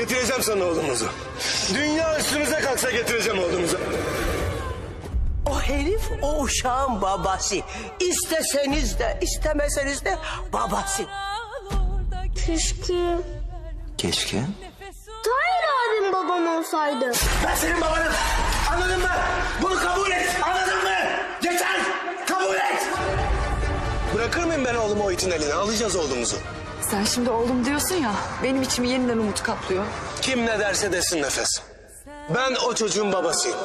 Getireceğim sana oğlumuzu. Dünya üstümüze kalksa getireceğim oğlumuzu. O herif o uşağın babası. İsteseniz de istemeseniz de babası. Keşke Keşke. Tahir abim babam olsaydı. Ben senin babanım. Anladın mı? Bunu kabul et. Anladın mı? Yeter. Kabul et. Bırakır mıyım ben oğlumu o itin eline? Alacağız oğlumuzu. Sen şimdi oğlum diyorsun ya, benim içimi yeniden umut kaplıyor. Kim ne derse desin Nefes. Ben o çocuğun babasıyım.